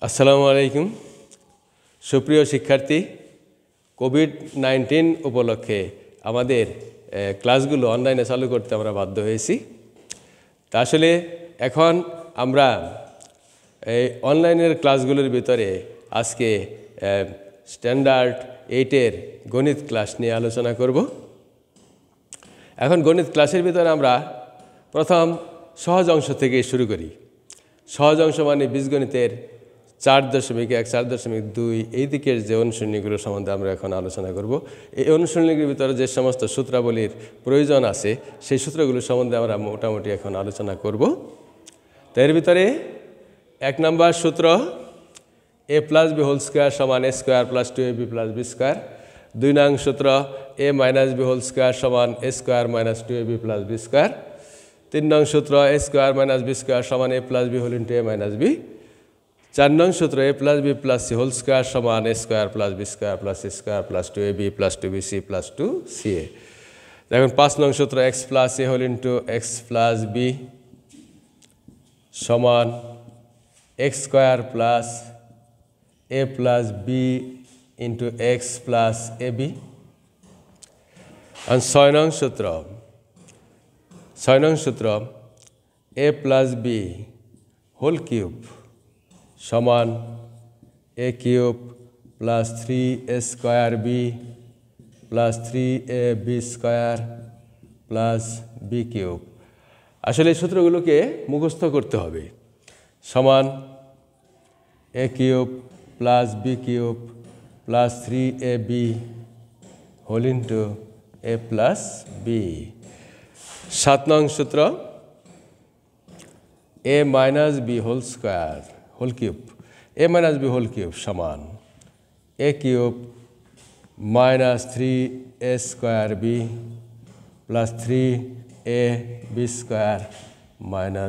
আসসালামু আলাইকুম সুপ্রিয় শিক্ষার্থী কোভিড-19 উপলক্ষে আমাদের ক্লাসগুলো অনলাইনে চালু করতে আমরা বাধ্য হয়েছি। তা আসলে এখন আমরা এই অনলাইনের ক্লাসগুলোর ভিতরে আজকে স্ট্যান্ডার্ড 8 এর গণিত ক্লাস নিয়ে আলোচনা করব। এখন গণিত ক্লাসের ভিতরে আমরা প্রথম সহজ অংশ থেকে শুরু করি। সহজ অংশ মানে বীজগণিতের 4.1 4.2 এই দিকের যে অনুশীলনীগুলো সম্বন্ধে আমরা এখন আলোচনা করব। এই অনুশীলনীগুলোর ভিতরে যে সমস্ত সূত্রাবলীর প্রয়োজন আছে সেই সূত্রগুলো সম্বন্ধে আমরা মোটামুটি এখন আলোচনা করব। তো এর ভিতরে 1 নম্বর সূত্র a + b² = a² + 2ab + b²। 2 নং সূত্র a - b² = a² - 2ab + b²। 3 নং সূত্র a² - b² = a + b a - b। 4 নং সূত্র a + b + c² = a² + b² + c² + 2ab + 2bc + 2ca। দেখুন 5 নং সূত্র x + a * x + b সমান x² + a + b * x + ab। আর 6 নং সূত্র a + b হোল কিউব সমান a³ + 3a² b + 3ab² + b³। আসলে এই সূত্রগুলোকে মুখস্থ করতে হবে। সমান a³ + b³ + 3ab whole into a + b। 7 নং সূত্র a - b² whole cube a - b whole cube সমান a³ - 3a² b + 3ab²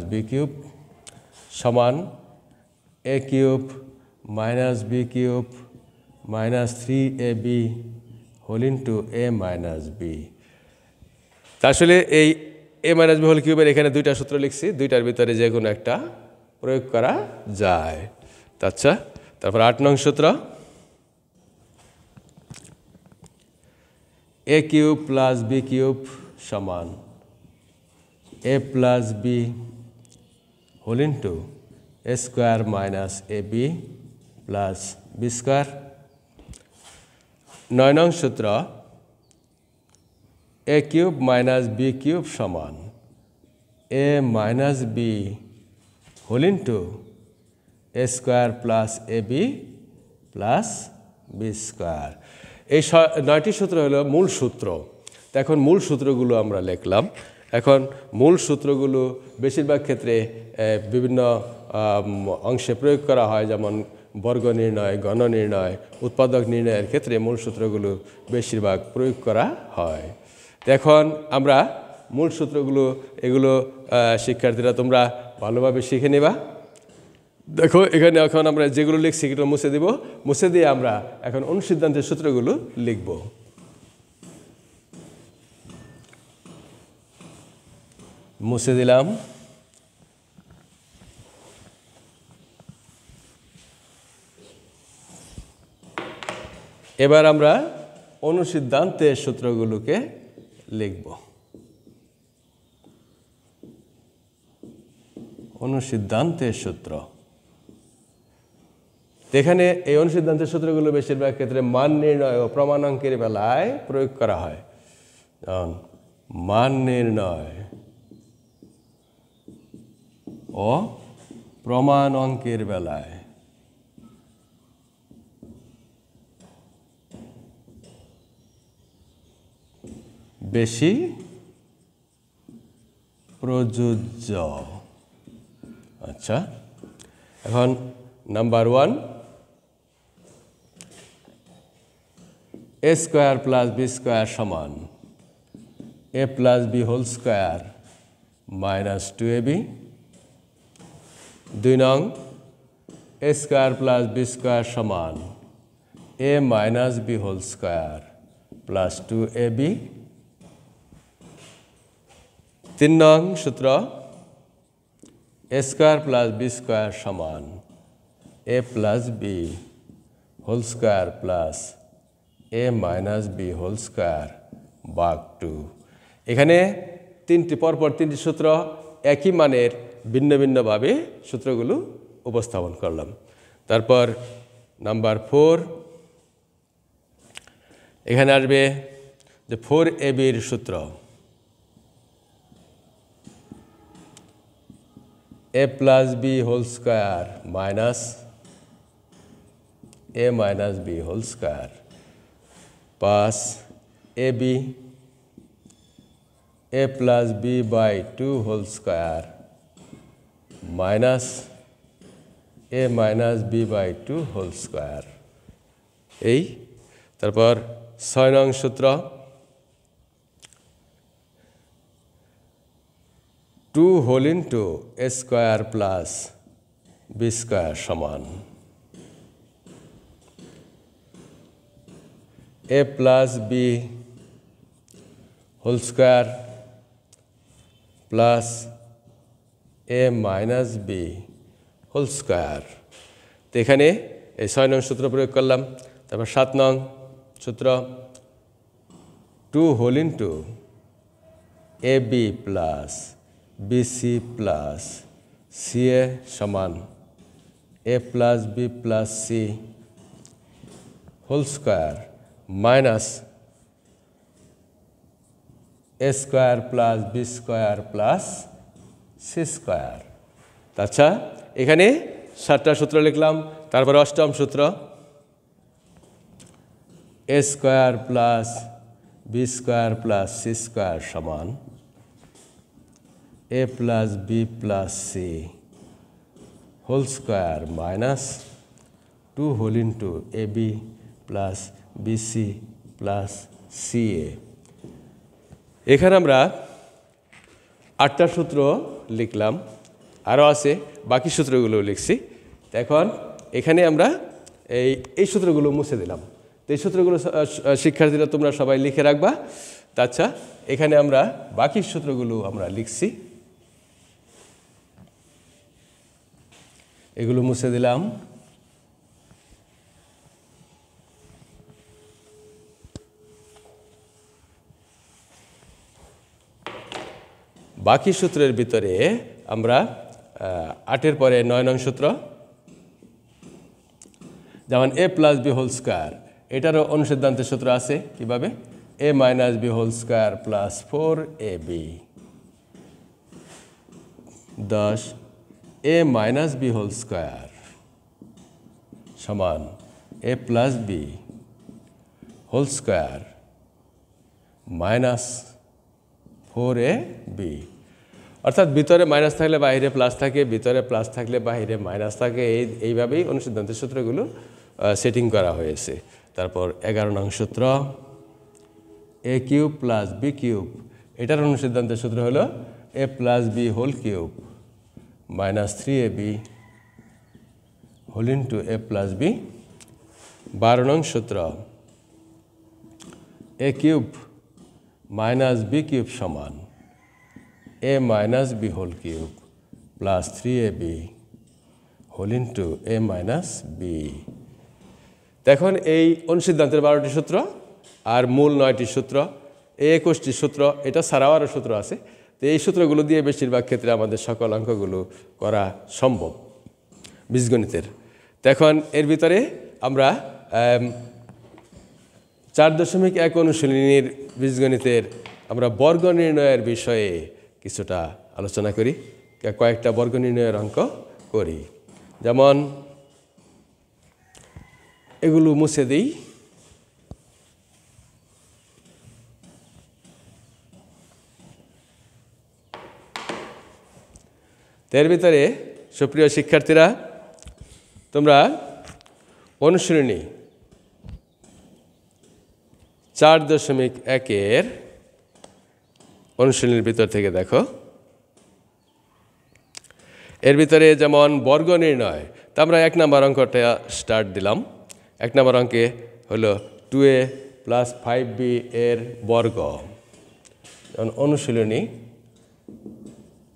- b³ সমান a³ - b³ - 3ab whole into a - b। তা আসলে এই a - b হোল কিউবের এখানে দুইটা সূত্র লিখছি, দুইটার ভিতরে যে কোনো একটা প্রয়োগ করা যায়। আচ্ছা, তারপর 8 নং সূত্র a³ + b³ সমান a + b whole into a² - ab + b²। 9 নং সূত্র a³ - b³ সমান a - b whole into a² + ab + b²। এই 9টি সূত্র হলো মূল সূত্র। তো এখন মূল সূত্রগুলো আমরা লিখলাম। এখন মূল সূত্রগুলো বেশিরভাগ ক্ষেত্রে বিভিন্ন অংশে প্রয়োগ করা হয়, যেমন বর্গ নির্ণয়, গণ নির্ণয়, উৎপাদক নির্ণয়ের ক্ষেত্রে মূল সূত্রগুলো বেশিরভাগ প্রয়োগ করা হয়। তো এখন আমরা মূল সূত্রগুলো এগুলো শিক্ষার্থীরা তোমরা ভালোভাবে শিখে নেবা। দেখো এখানে এখন আমরা যেগুলো লিখছি সেগুলো মুছে দিব, মুছে দিয়ে আমরা এখন অনুসিদ্ধান্তের সূত্রগুলো লিখব। মুছে দিলাম। এবার আমরা অনুসিদ্ধান্তের সূত্রগুলোকে লিখব। অনুসিদ্ধান্তের সূত্র, এখানে এই অনুসিদ্ধান্তের সূত্রগুলো বেশিরভাগ ক্ষেত্রে মান নির্ণয় ও প্রমাণ অঙ্কের বেলায় প্রয়োগ করা হয়। মান নির্ণয় ও প্রমাণ অঙ্কের বেলায় বেশি প্রযোজ্য। আচ্ছা, এখন নাম্বার 1 a² + b² সমান a + b² - 2ab। 2 নং a² + b² সমান a - b² + 2ab। 3 নং সূত্র a² + b² সমান a plus b whole square plus a minus b whole square ভাগ 2। এখানে পরপর তিনটি সূত্র একই মানের ভিন্ন ভিন্নভাবে সূত্রগুলো উপস্থাপন করলাম। তারপর নাম্বার 4, এখানে আসবে যে 4ab এর সূত্র, a plus b whole square minus a minus b whole square plus ab a plus b by 2 whole square minus a minus b by 2 whole square। এই তারপর 6 নং সূত্র 2 whole into a square plus b square সমান a plus b whole square plus a minus b whole square। তো এখানে এই 6 নং সূত্র প্রয়োগ করলাম। তারপর 7 নং সূত্র 2 whole into ab plus bc plus ca সমান a plus b plus c whole square minus a square plus b square plus c square। আচ্ছা, এখানে 7টা সূত্র লিখলাম। তারপর 8ম সূত্র a square plus b square plus c square সমান a plus b plus c whole square minus 2 whole into ab plus bc plus ca। এখানে আমরা 8টা সূত্র লিখলাম, আরও আছে বাকি সূত্রগুলো লিখছি। এখন এখানে আমরা এই সূত্রগুলো মুছে দিলাম। তো এই সূত্রগুলো শিক্ষার্থীরা তোমরা সবাই লিখে রাখবা। আচ্ছা, এখানে আমরা বাকি সূত্রগুলো আমরা লিখছি, এগুলো মুছে দিলাম। বাকি সূত্রের ভিতরে আমরা 8-এর পরে 9 নং সূত্র, যেমন a plus b whole square, এটারও অনুসিদ্ধান্তের সূত্র আছে কিভাবে, a minus b whole square plus 4ab 10 a minus b whole square সমান a plus b whole square minus 4ab। অর্থাৎ ভিতরে মাইনাস থাকলে বাইরে প্লাস থাকে, ভিতরে প্লাস থাকলে বাইরে মাইনাস থাকে। এইভাবেই অনুসিদ্ধান্তের সূত্রগুলো সেটিং করা হয়েছে। তারপর 11 নং সূত্র a cube plus B cube, এটার অনুসিদ্ধান্তের সূত্র হলো a plus B whole cube minus 3ab whole into a plus B. 12 নং সূত্র a cube minus B cube সমান a minus B whole cube plus 3ab whole into a minus B. দেখুন এই অনুসিদ্ধান্তের 12টি সূত্র আর মূল 9টি সূত্র, এই 21টি সূত্র, এটা ছাড়াও আরও সূত্র আছে। তো এই সূত্রগুলো দিয়ে বেশিরভাগ ক্ষেত্রে আমাদের সকল অঙ্কগুলো করা সম্ভব বীজগণিতের। এখন এর ভিতরে আমরা 4.1 অনুশীলনীর বীজগণিতের আমরা বর্গ নির্ণয়ের বিষয়ে কিছুটা আলোচনা করি, কয়েকটা বর্গ নির্ণয়ের অঙ্ক করি। যেমন এগুলো মুছে দিই। এর ভিতরে সুপ্রিয় শিক্ষার্থীরা, তোমরা অনুশীলনী 4.1-এর অনুশীলনীর ভিতর থেকে দেখো। এর ভিতরে যেমন বর্গ নির্ণয়, তা আমরা 1 নম্বর অঙ্কটা স্টার্ট দিলাম। 1 নম্বর অঙ্কে হলো 2a প্লাস 5b এর বর্গ। যেমন অনুশীলনী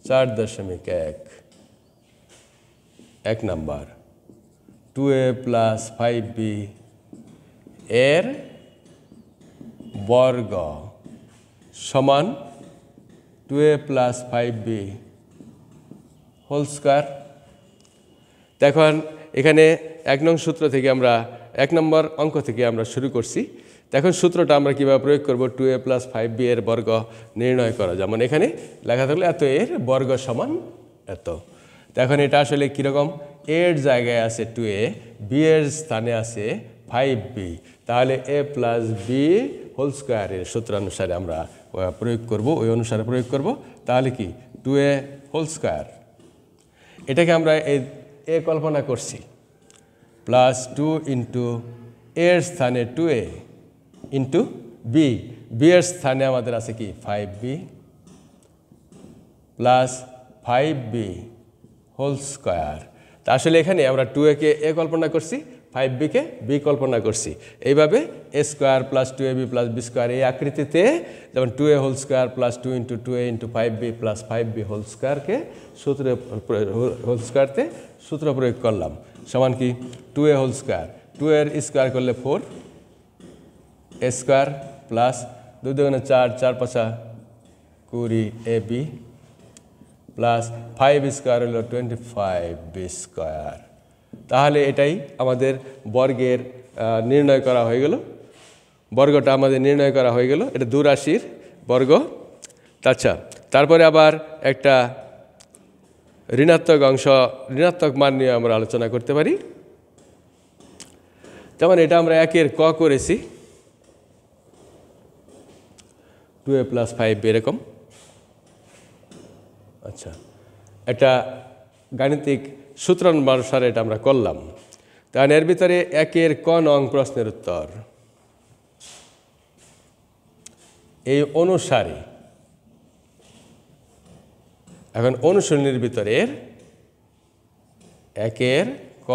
4.1 1 নম্বর 2a প্লাস 5b এর বর্গ সমান 2a plus 5b whole square. দেখুন এখানে 1 নং সূত্র থেকে আমরা 1 নম্বর অঙ্ক থেকে আমরা শুরু করছি। দেখুন সূত্রটা আমরা কিভাবে প্রয়োগ করব, 2a প্লাস 5b এর বর্গ নির্ণয় করা। যেমন এখানে লেখা থাকলে এত এর বর্গ সমান এত। দেখুন এটা আসলে কীরকম, এর জায়গায় আছে 2a, b এর স্থানে আছে 5b, তাহলে a প্লাস b হোল স্কোয়ারের সূত্রানুসারে আমরা প্রয়োগ করব, ওই অনুসারে প্রয়োগ করব। তাহলে কি 2a হোল স্কোয়ার, এটাকে আমরা এ কল্পনা করছি, প্লাস 2 ইন্টু এর স্থানে 2a ইন্টু বি, বি এর স্থানে আমাদের আছে কি 5b plus 5b whole square. তা আসলে এখানে আমরা 2a কে এ কল্পনা করছি, 5b কে বি কল্পনা করছি। এইভাবে a square plus 2ab plus B square এই আকৃতিতে, যেমন 2a whole square plus 2 into 2a into 5b plus 5b whole স্কোয়ারকে সূত্রে হোল স্কোয়ারতে সূত্র প্রয়োগ করলাম, সমান কি 2a হোল স্কোয়ার, 2 এর স্কোয়ার করলে 4 a স্কোয়ার প্লাস 2 দুগুণে 4, 4 পাঁচা 20 ab প্লাস 5 স্কোয়ার হলো 25b স্কোয়ার। তাহলে এটাই আমাদের বর্গের নির্ণয় করা হয়ে গেল, বর্গটা আমাদের নির্ণয় করা হয়ে গেল, এটা 2 রাশির বর্গ। আচ্ছা, তারপরে আবার একটা ঋণাত্মক অংশ, ঋণাত্মক মান নিয়ে আমরা আলোচনা করতে পারি। যেমন এটা আমরা 1 এর ক করেছি, 2a প্লাস 5b এরকম। আচ্ছা, একটা গাণিতিক সূত্রানুসারে এটা আমরা করলাম। তাহলে এর ভিতরে 1 এর ক নং প্রশ্নের উত্তর এই অনুসারে। এখন অনুশীলনীর ভিতরে 1 এর ক,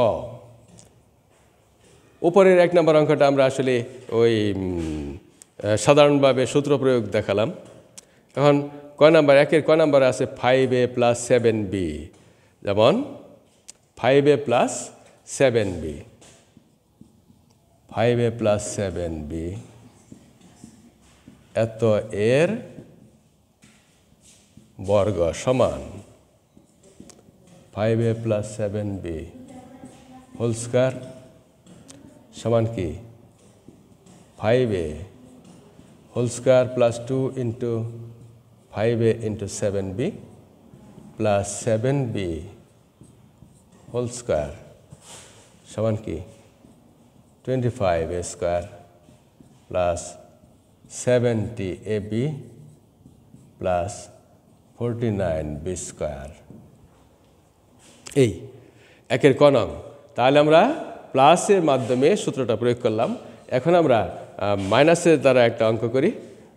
উপরের 1 নম্বর অঙ্কটা আমরা আসলে ওই সাধারণভাবে সূত্র প্রয়োগ দেখালাম। এখন ক নাম্বার, 1 এর ক নাম্বারে আছে 5a প্লাস 7b, যেমন 5a plus 7b, 5a plus 7b এত এর বর্গ সমান 5a plus 7b whole square সমান কি 5a whole square plus 2 into 5a into 7b plus 7b whole square সমান কি 25a square plus 70ab plus 49b square. এই 1 এর ক নং। তাহলে আমরা প্লাসের মাধ্যমে সূত্রটা প্রয়োগ করলাম। এখন আমরা মাইনাসের দ্বারা একটা অঙ্ক করি,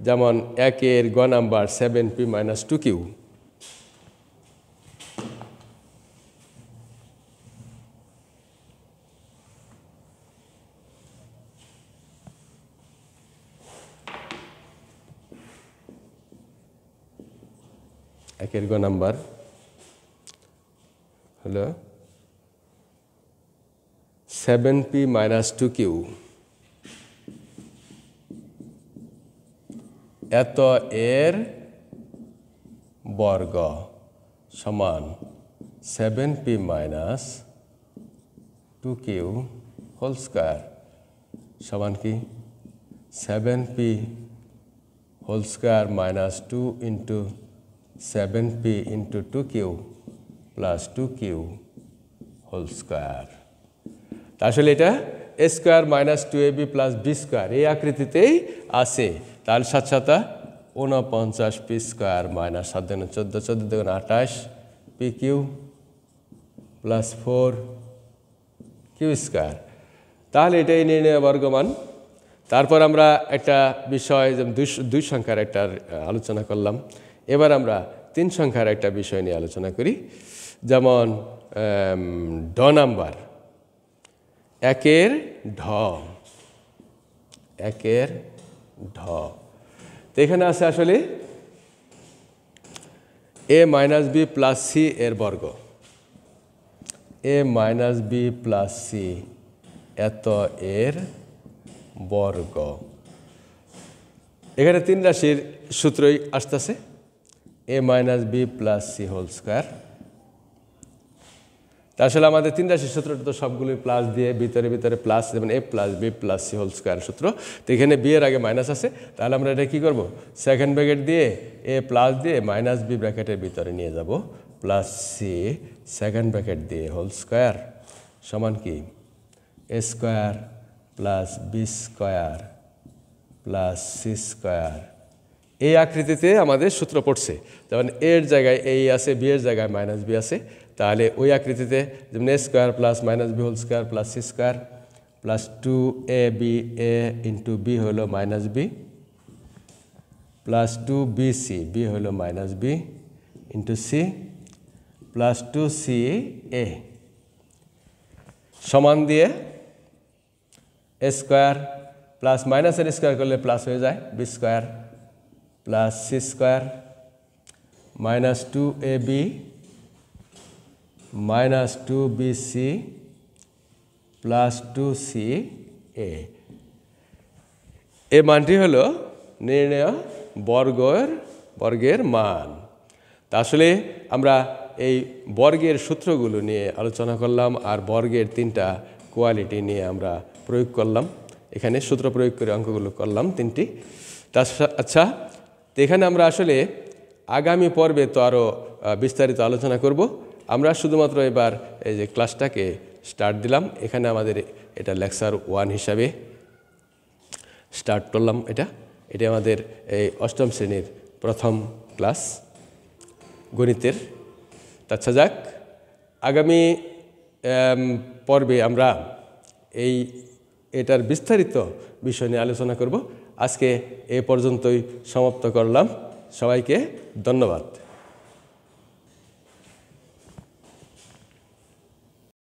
যেমন 1 এর গ নাম্বার 7p মাইনাস 2q। একের গ নাম্বার হলো 7p মাইনাস 2q এত এর বর্গ সমান 7p minus 2q whole square সমান কি 7p whole square minus 2 into 7p into 2q plus 2q whole square. আসলে এটা a square minus 2ab plus b square এই আকৃতিতেই আছে। তাহলে 7 7 49p square minus 7 2 14 14 2 28 pq plus 4q square. তাহলে এটাই নির্ণয় বর্গমান। তারপর আমরা একটা বিষয় যেমন 2 সংখ্যার একটা আলোচনা করলাম। এবার আমরা 3 সংখ্যার একটা বিষয় নিয়ে আলোচনা করি, যেমন ঢ নাম্বার 1 এর ঢ, 1 এর ঢ। তো এখানে আছে আসলে a minus b plus c এর বর্গ। A minus B plus C এত এর বর্গ। এখানে 3 রাশির সূত্রই আসতেছে, A minus B plus C whole square. তা আসলে আমাদের 3 রাশির সূত্রটা তো সবগুলোই প্লাস দিয়ে ভিতরে ভিতরে প্লাস, যেমন A plus B plus C whole square সূত্র। তো এখানে বি এর আগে মাইনাস আছে, তাহলে আমরা এটা কী করবো, সেকেন্ড ব্র্যাকেট দিয়ে এ প্লাস দিয়ে মাইনাস বি ব্র্যাকেটের ভিতরে নিয়ে যাব, প্লাস সি সেকেন্ড ব্র্যাকেট দিয়ে হোল স্কোয়ার সমান কি A square plus B square plus C square. এই আকৃতিতে আমাদের সূত্র পড়ছে, যেমন এর জায়গায় এই আছে, বি এর জায়গায় মাইনাস বি আছে, তাহলে ওই আকৃতিতে যেমন A square plus minus B whole square plus C square plus 2ab a into B হলো minus B plus 2bc B হলো minus B into C plus 2ca সমান দিয়ে এ স্কোয়ার প্লাস মাইনাসের স্কোয়ার করলে প্লাস হয়ে যায়, B square plus C square minus 2ab minus 2bc plus 2ca। এই মানটি হলো নির্ণয় বর্গের মান। তা আসলে আমরা এই বর্গের সূত্রগুলো নিয়ে আলোচনা করলাম, আর বর্গের 3টা কোয়ালিটি নিয়ে আমরা প্রয়োগ করলাম, এখানে সূত্র প্রয়োগ করে অঙ্কগুলো করলাম 3টি। তা আচ্ছা, তো এখানে আমরা আসলে আগামী পর্বে তো আরও বিস্তারিত আলোচনা করব। আমরা শুধুমাত্র এবার এই যে ক্লাসটাকে স্টার্ট দিলাম, এখানে আমাদের এটা লেকচার 1 হিসাবে স্টার্ট করলাম। এটা আমাদের এই 8ম শ্রেণীর প্রথম ক্লাস গণিতের। আচ্ছা যাক, আগামী পর্বে আমরা এটার বিস্তারিত বিষয় নিয়ে আলোচনা করব। আজকে এ পর্যন্তই সমাপ্ত করলাম। সবাইকে ধন্যবাদ।